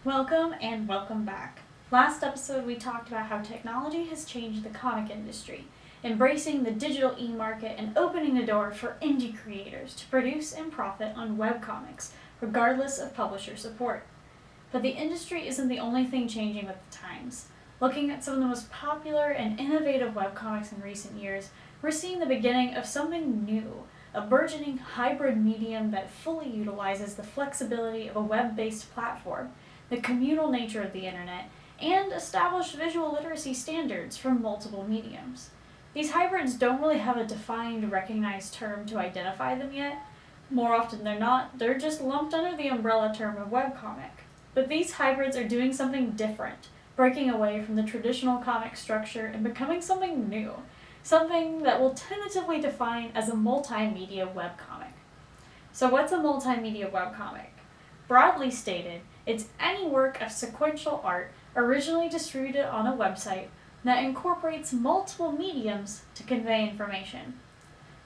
Welcome and welcome back. Last episode we talked about how technology has changed the comic industry, embracing the digital e-market and opening the door for indie creators to produce and profit on webcomics, regardless of publisher support. But the industry isn't the only thing changing with the times. Looking at some of the most popular and innovative webcomics in recent years, we're seeing the beginning of something new, a burgeoning hybrid medium that fully utilizes the flexibility of a web-based platform, the communal nature of the internet, and established visual literacy standards for multiple mediums. These hybrids don't really have a defined, recognized term to identify them yet. More often than not, they're just lumped under the umbrella term of webcomic. But these hybrids are doing something different, breaking away from the traditional comic structure and becoming something new, something that we'll tentatively define as a multimedia webcomic. So what's a multimedia webcomic? Broadly stated, it's any work of sequential art originally distributed on a website that incorporates multiple mediums to convey information.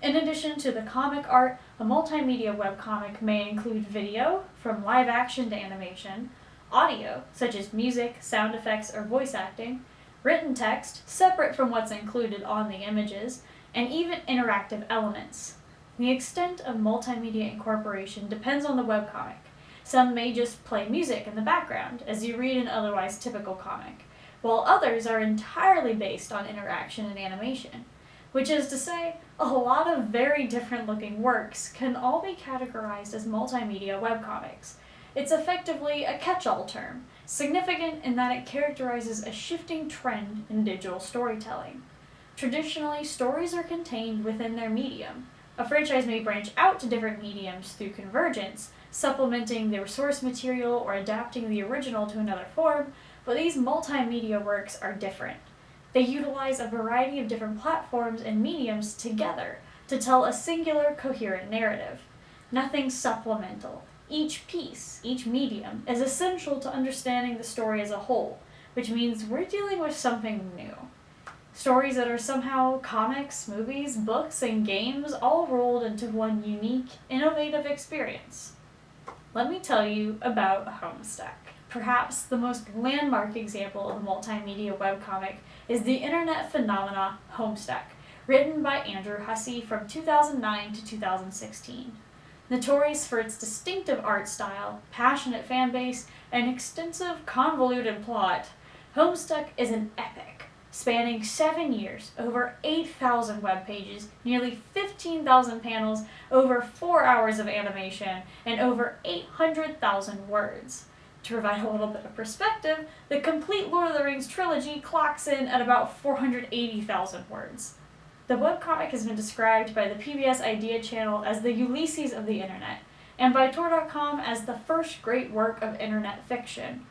In addition to the comic art, a multimedia webcomic may include video, from live action to animation, audio, such as music, sound effects, or voice acting, written text, separate from what's included on the images, and even interactive elements. The extent of multimedia incorporation depends on the webcomic. Some may just play music in the background as you read an otherwise typical comic, while others are entirely based on interaction and animation, which is to say, a lot of very different looking works can all be categorized as multimedia webcomics. It's effectively a catch-all term, significant in that it characterizes a shifting trend in digital storytelling. Traditionally, stories are contained within their medium. A franchise may branch out to different mediums through convergence, supplementing the source material or adapting the original to another form, but these multimedia works are different. They utilize a variety of different platforms and mediums together to tell a singular, coherent narrative. Nothing supplemental. Each piece, each medium, is essential to understanding the story as a whole, which means we're dealing with something new. Stories that are somehow comics, movies, books, and games all rolled into one unique, innovative experience. Let me tell you about Homestuck. Perhaps the most landmark example of a multimedia webcomic is the internet phenomena Homestuck, written by Andrew Hussey from 2009 to 2016. Notorious for its distinctive art style, passionate fanbase, and extensive, convoluted plot, Homestuck is an epic, spanning 7 years, over 8,000 web pages, nearly 15,000 panels, over 4 hours of animation, and over 800,000 words. To provide a little bit of perspective, the complete Lord of the Rings trilogy clocks in at about 480,000 words. The webcomic has been described by the PBS Idea Channel as the Ulysses of the Internet, and by Tor.com as the first great work of internet fiction.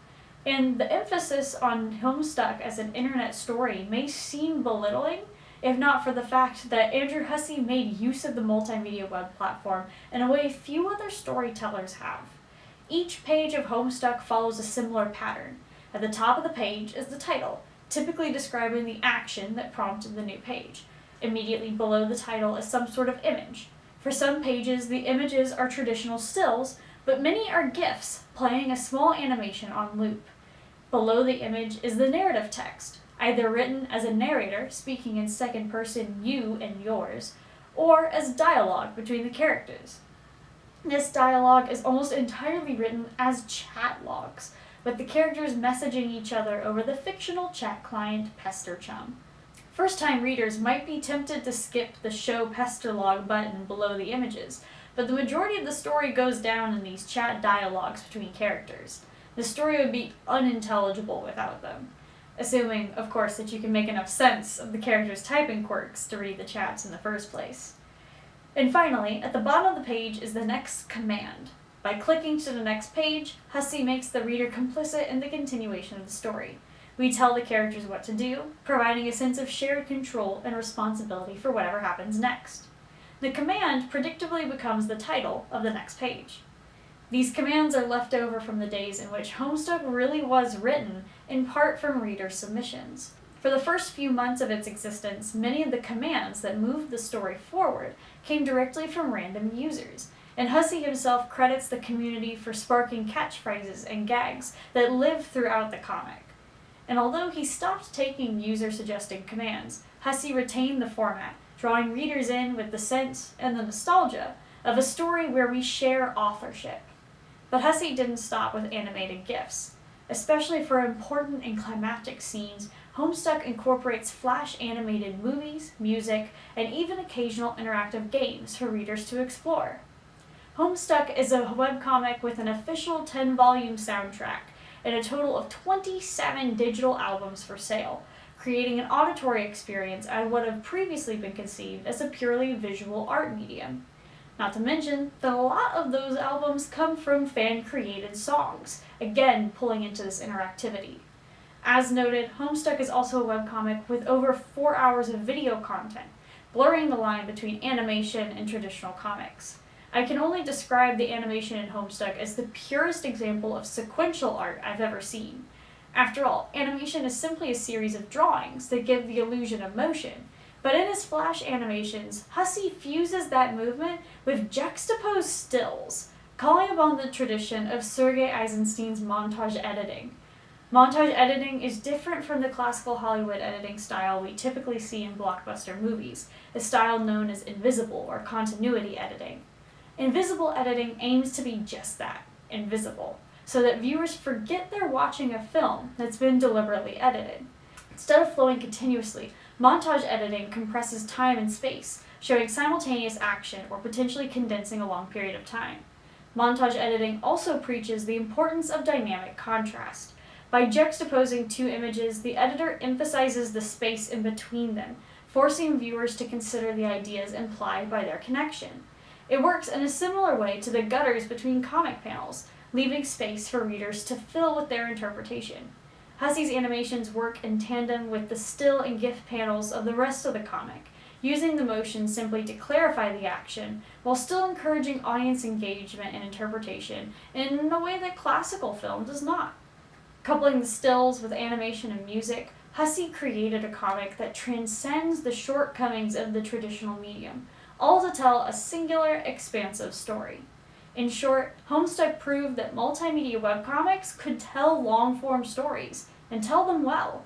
And the emphasis on Homestuck as an internet story may seem belittling, if not for the fact that Andrew Hussey made use of the multimedia web platform in a way few other storytellers have. Each page of Homestuck follows a similar pattern. At the top of the page is the title, typically describing the action that prompted the new page. Immediately below the title is some sort of image. For some pages, the images are traditional stills, but many are GIFs, playing a small animation on loop. Below the image is the narrative text, either written as a narrator speaking in second person you and yours, or as dialogue between the characters. This dialogue is almost entirely written as chat logs, with the characters messaging each other over the fictional chat client PesterChum. First-time readers might be tempted to skip the Show Pester Log button below the images, but the majority of the story goes down in these chat dialogues between characters. The story would be unintelligible without them, assuming, of course, that you can make enough sense of the characters' typing quirks to read the chats in the first place. And finally, at the bottom of the page is the next command. By clicking to the next page, Hussey makes the reader complicit in the continuation of the story. We tell the characters what to do, providing a sense of shared control and responsibility for whatever happens next. The command predictably becomes the title of the next page. These commands are left over from the days in which Homestuck really was written, in part from reader submissions. For the first few months of its existence, many of the commands that moved the story forward came directly from random users, and Hussey himself credits the community for sparking catchphrases and gags that live throughout the comic. And although he stopped taking user-suggested commands, Hussey retained the format, drawing readers in with the sense and the nostalgia of a story where we share authorship. But Hussey didn't stop with animated GIFs. Especially for important and climactic scenes, Homestuck incorporates flash animated movies, music, and even occasional interactive games for readers to explore. Homestuck is a webcomic with an official 10-volume soundtrack and a total of 27 digital albums for sale, creating an auditory experience out of what had previously been conceived as a purely visual art medium. Not to mention that a lot of those albums come from fan-created songs, again pulling into this interactivity. As noted, Homestuck is also a webcomic with over 4 hours of video content, blurring the line between animation and traditional comics. I can only describe the animation in Homestuck as the purest example of sequential art I've ever seen. After all, animation is simply a series of drawings that give the illusion of motion, but in his flash animations, Hussey fuses that movement with juxtaposed stills, calling upon the tradition of Sergei Eisenstein's montage editing. Montage editing is different from the classical Hollywood editing style we typically see in blockbuster movies, a style known as invisible or continuity editing. Invisible editing aims to be just that, invisible, so that viewers forget they're watching a film that's been deliberately edited. Instead of flowing continuously, montage editing compresses time and space, showing simultaneous action or potentially condensing a long period of time. Montage editing also preaches the importance of dynamic contrast. By juxtaposing two images, the editor emphasizes the space in between them, forcing viewers to consider the ideas implied by their connection. It works in a similar way to the gutters between comic panels, leaving space for readers to fill with their interpretation. Hussey's animations work in tandem with the still and GIF panels of the rest of the comic, using the motion simply to clarify the action, while still encouraging audience engagement and interpretation in a way that classical film does not. Coupling the stills with animation and music, Hussey created a comic that transcends the shortcomings of the traditional medium, all to tell a singular, expansive story. In short, Homestuck proved that multimedia webcomics could tell long-form stories, and tell them well.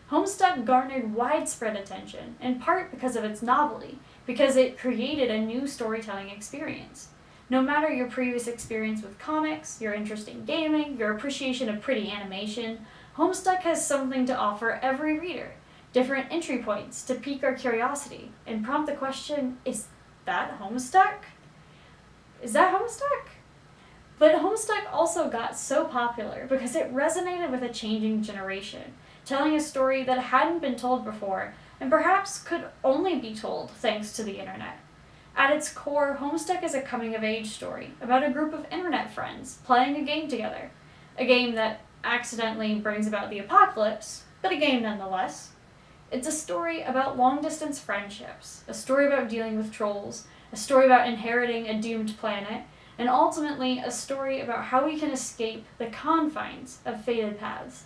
Homestuck garnered widespread attention, in part because of its novelty, because it created a new storytelling experience. No matter your previous experience with comics, your interest in gaming, your appreciation of pretty animation, Homestuck has something to offer every reader. Different entry points to pique our curiosity, and prompt the question, is that Homestuck? Is that Homestuck? But Homestuck also got so popular because it resonated with a changing generation, telling a story that hadn't been told before, and perhaps could only be told thanks to the internet. At its core, Homestuck is a coming-of-age story about a group of internet friends playing a game together. A game that accidentally brings about the apocalypse, but a game nonetheless. It's a story about long-distance friendships, a story about dealing with trolls, a story about inheriting a doomed planet, and ultimately a story about how we can escape the confines of fated paths.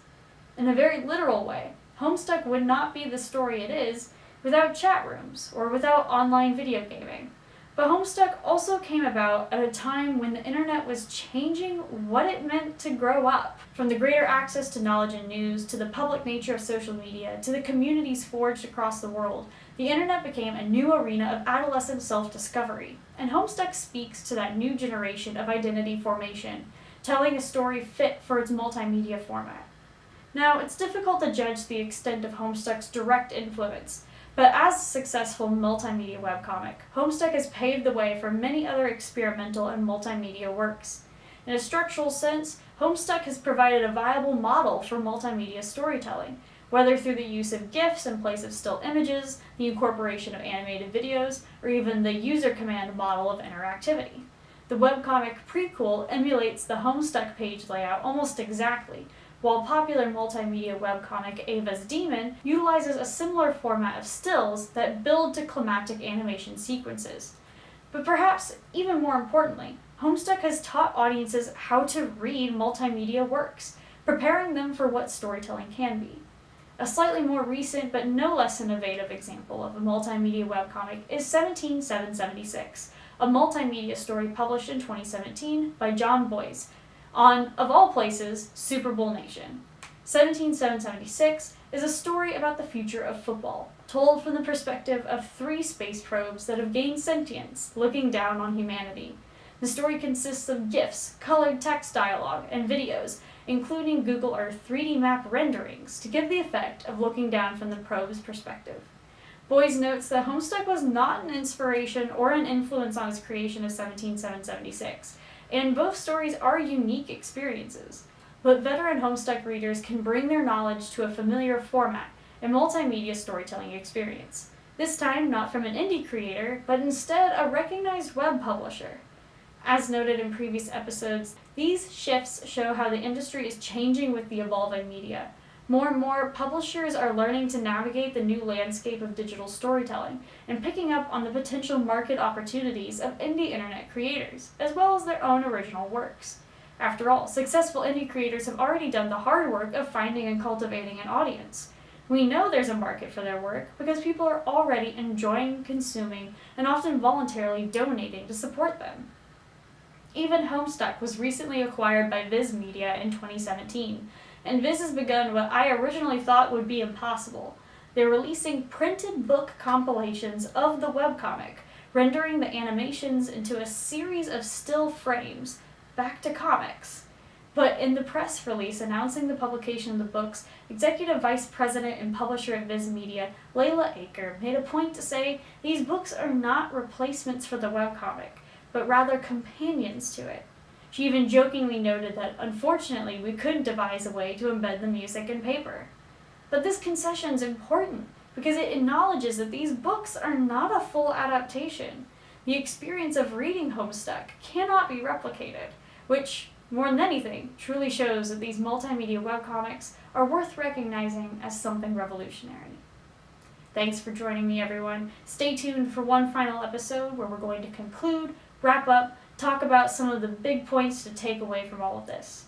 In a very literal way, Homestuck would not be the story it is without chat rooms or without online video gaming. But Homestuck also came about at a time when the internet was changing what it meant to grow up. From the greater access to knowledge and news, to the public nature of social media, to the communities forged across the world, the internet became a new arena of adolescent self-discovery. And Homestuck speaks to that new generation of identity formation, telling a story fit for its multimedia format. Now, it's difficult to judge the extent of Homestuck's direct influence, but as a successful multimedia webcomic, Homestuck has paved the way for many other experimental and multimedia works. In a structural sense, Homestuck has provided a viable model for multimedia storytelling, whether through the use of GIFs in place of still images, the incorporation of animated videos, or even the user command model of interactivity. The webcomic Prequel emulates the Homestuck page layout almost exactly, while popular multimedia webcomic Ava's Demon utilizes a similar format of stills that build to climactic animation sequences. But perhaps even more importantly, Homestuck has taught audiences how to read multimedia works, preparing them for what storytelling can be. A slightly more recent but no less innovative example of a multimedia webcomic is 17776, a multimedia story published in 2017 by John Boyce on, of all places, Super Bowl Nation. 17776 is a story about the future of football, told from the perspective of 3 space probes that have gained sentience, looking down on humanity. The story consists of GIFs, colored text dialogue, and videos, including Google Earth 3D map renderings, to give the effect of looking down from the probe's perspective. Boyes notes that Homestuck was not an inspiration or an influence on his creation of 17776, and both stories are unique experiences. But veteran Homestuck readers can bring their knowledge to a familiar format and multimedia storytelling experience. This time not from an indie creator, but instead a recognized web publisher. As noted in previous episodes, these shifts show how the industry is changing with the evolving media. More and more publishers are learning to navigate the new landscape of digital storytelling and picking up on the potential market opportunities of indie internet creators, as well as their own original works. After all, successful indie creators have already done the hard work of finding and cultivating an audience. We know there's a market for their work because people are already enjoying, consuming, and often voluntarily donating to support them. Even Homestuck was recently acquired by Viz Media in 2017, and Viz has begun what I originally thought would be impossible. They're releasing printed book compilations of the webcomic, rendering the animations into a series of still frames, back to comics. But in the press release announcing the publication of the books, Executive Vice President and Publisher at Viz Media, Layla Aker, made a point to say these books are not replacements for the webcomic, but rather companions to it. She even jokingly noted that, unfortunately, we couldn't devise a way to embed the music in paper. But this concession is important because it acknowledges that these books are not a full adaptation. The experience of reading Homestuck cannot be replicated, which, more than anything, truly shows that these multimedia webcomics are worth recognizing as something revolutionary. Thanks for joining me, everyone. Stay tuned for one final episode where we're going to conclude, wrap up, talk about some of the big points to take away from all of this.